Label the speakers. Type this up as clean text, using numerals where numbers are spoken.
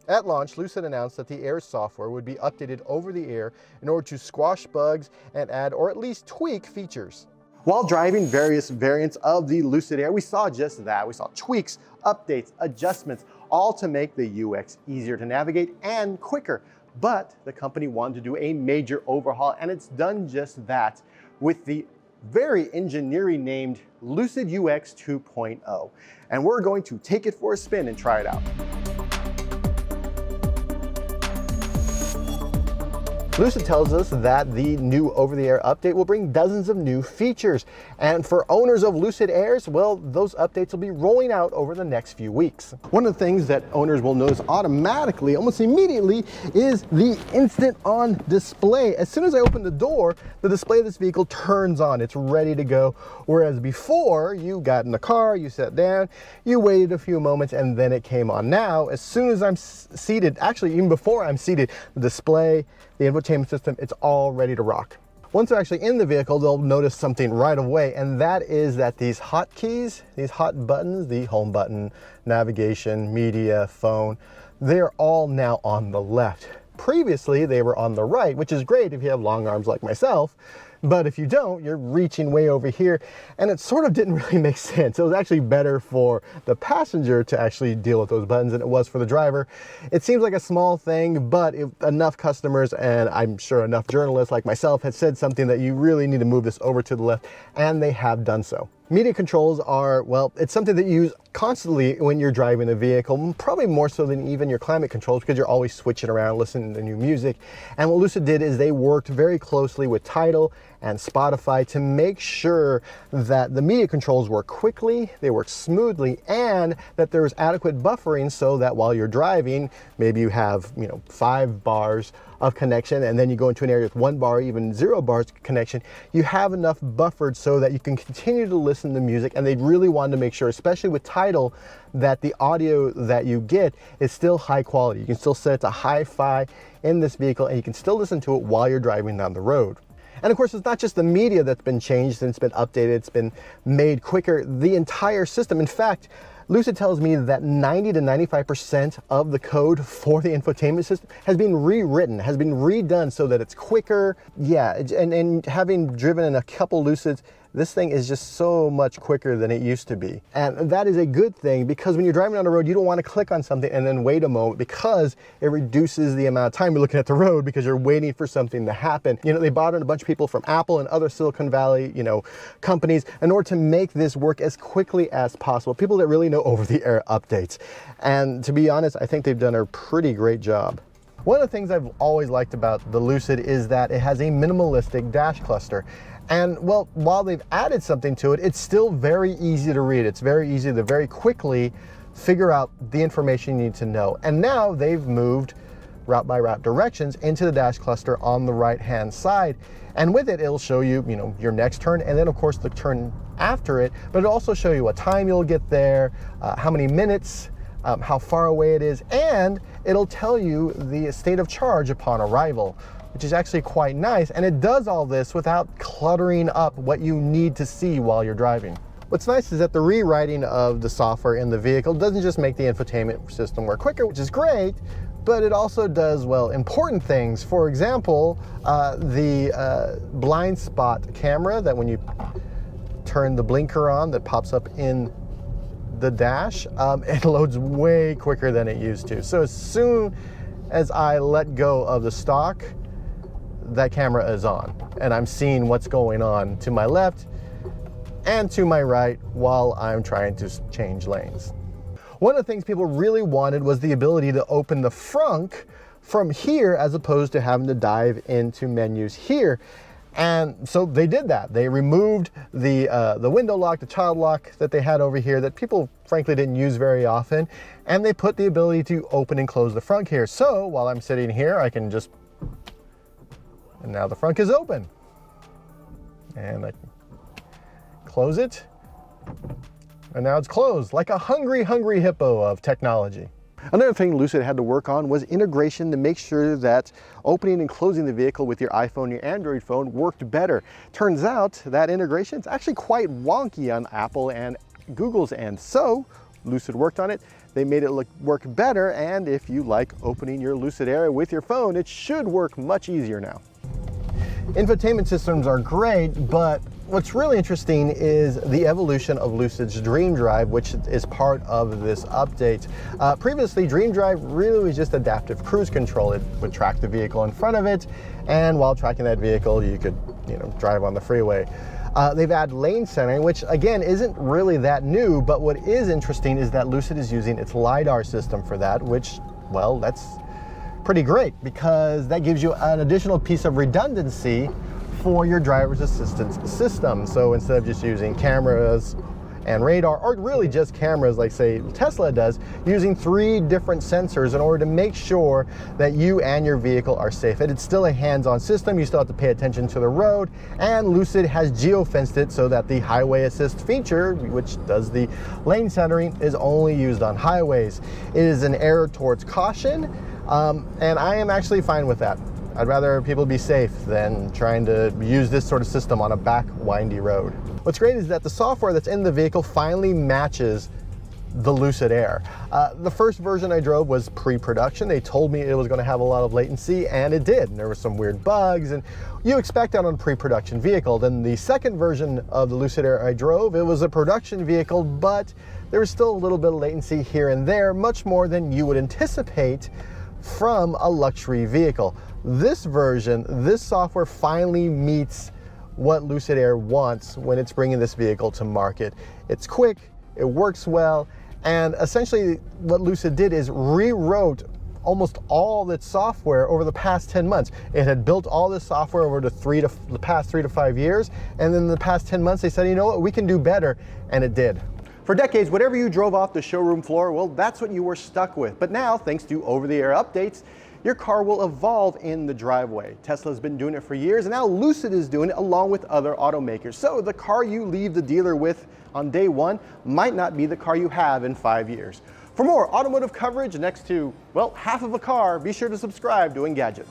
Speaker 1: At launch, Lucid announced that the Airs software would be updated over the air in order to squash bugs and add or at least tweak features. While driving various variants of the Lucid Air, we saw just that. We saw tweaks, updates, adjustments, all to make the UX easier to navigate and quicker. But the company wanted to do a major overhaul, and it's done just that with the very engineering named Lucid UX 2.0. And we're going to take it for a spin and try it out. Lucid tells us that the new over-the-air update will bring dozens of new features. And for owners of Lucid Airs, well, those updates will be rolling out over the next few weeks. One of the things that owners will notice automatically, almost immediately, is the instant on display. As soon as I open the door, the display of this vehicle turns on. It's ready to go. Whereas before, you got in the car, you sat down, you waited a few moments, and then it came on. Now, as soon as I'm seated, actually even before I'm seated, the display, the infotainment system, it's all ready to rock. Once they're actually in the vehicle, they'll notice something right away, and that is that these hotkeys, these hot buttons, the home button, navigation, media, phone, they're all now on the left. Previously, they were on the right, which is great if you have long arms like myself, but if you don't, you're reaching way over here, and it sort of didn't really make sense. It was actually better for the passenger to actually deal with those buttons than it was for the driver. It seems like a small thing, but if enough customers, and I'm sure enough journalists like myself, had said something that you really need to move this over to the left, and they have done so. Media controls are, well, it's something that you use constantly when you're driving a vehicle, probably more so than even your climate controls, because you're always switching around, listening to new music. And what Lucid did is they worked very closely with Tidal and Spotify to make sure that the media controls work quickly, they work smoothly, and that there was adequate buffering so that while you're driving, maybe you have, 5 bars of connection, and then you go into an area with 1 bar, even 0 bars connection, you have enough buffered so that you can continue to listen to music. And they really wanted to make sure, especially with Tidal, that the audio that you get is still high quality. You can still set it to hi-fi in this vehicle, and you can still listen to it while you're driving down the road. And of course, it's not just the media that's been changed and it's been updated, it's been made quicker, the entire system. In fact, Lucid tells me that 90 to 95% of the code for the infotainment system has been rewritten, has been redone so that it's quicker. Yeah, and having driven in a couple Lucids, this thing is just so much quicker than it used to be. And that is a good thing, because when you're driving on the road, you don't want to click on something and then wait a moment, because it reduces the amount of time you're looking at the road because you're waiting for something to happen. They brought in a bunch of people from Apple and other Silicon Valley, companies in order to make this work as quickly as possible. People that really know over-the-air updates. And to be honest, I think they've done a pretty great job. One of the things I've always liked about the Lucid is that it has a minimalistic dash cluster. And well, while they've added something to it, it's still very easy to read. It's very easy to very quickly figure out the information you need to know. And now they've moved route by route directions into the dash cluster on the right-hand side. And with it, it'll show you, your next turn, and then of course the turn after it, but it'll also show you what time you'll get there, how many minutes, how far away it is, and it'll tell you the state of charge upon arrival, which is actually quite nice. And it does all this without cluttering up what you need to see while you're driving. What's nice is that the rewriting of the software in the vehicle doesn't just make the infotainment system work quicker, which is great, but it also does, well, important things. For example, the blind spot camera that when you turn the blinker on, that pops up in the dash, it loads way quicker than it used to. So as soon as I let go of the stock, that camera is on, and I'm seeing what's going on to my left and to my right while I'm trying to change lanes. One of the things people really wanted was the ability to open the frunk from here, as opposed to having to dive into menus here. And so they did that. They removed the window lock, the child lock that they had over here that people frankly didn't use very often, and they put the ability to open and close the frunk here. So while I'm sitting here, I can just, and now the frunk is open. And I can close it, and now it's closed, like a hungry, hungry hippo of technology. Another thing Lucid had to work on was integration to make sure that opening and closing the vehicle with your iPhone, your Android phone worked better. Turns out that integration is actually quite wonky on Apple and Google's end. So Lucid worked on it. they made it work better, and if you like opening your Lucid Air with your phone, it should work much easier now. Infotainment systems are great, but what's really interesting is the evolution of Lucid's Dream Drive, which is part of this update. Previously, Dream Drive really was just adaptive cruise control. It would track the vehicle in front of it, and while tracking that vehicle, you could, drive on the freeway. They've added lane centering, which again isn't really that new, but what is interesting is that Lucid is using its LiDAR system for that, which, well, that's pretty great because that gives you an additional piece of redundancy for your driver's assistance system. So instead of just using cameras and radar, or really just cameras like say Tesla does, using 3 different sensors in order to make sure that you and your vehicle are safe. And it's still a hands-on system, you still have to pay attention to the road, and Lucid has geo-fenced it so that the highway assist feature, which does the lane centering, is only used on highways. It is an error towards caution, and I am actually fine with that. I'd rather people be safe than trying to use this sort of system on a back windy road. What's great is that the software that's in the vehicle finally matches the Lucid Air. The first version I drove was pre-production. They told me it was going to have a lot of latency, and it did. There were some weird bugs, and you expect that on a pre-production vehicle. Then the second version of the Lucid Air I drove, it was a production vehicle, but there was still a little bit of latency here and there, much more than you would anticipate from a luxury vehicle. This version, this software finally meets what Lucid Air wants when it's bringing this vehicle to market. It's quick, it works well, and essentially what Lucid did is rewrote almost all of its software over the past 10 months. It had built all this software over the past 3 to 5 years, and then in the past 10 months they said, you know what, we can do better, and it did. For decades, whatever you drove off the showroom floor, well, that's what you were stuck with. But now, thanks to over-the-air updates, your car will evolve in the driveway. Tesla's been doing it for years, and now Lucid is doing it along with other automakers. So the car you leave the dealer with on day 1 might not be the car you have in 5 years. For more automotive coverage next to, well, half of a car, be sure to subscribe to Engadget.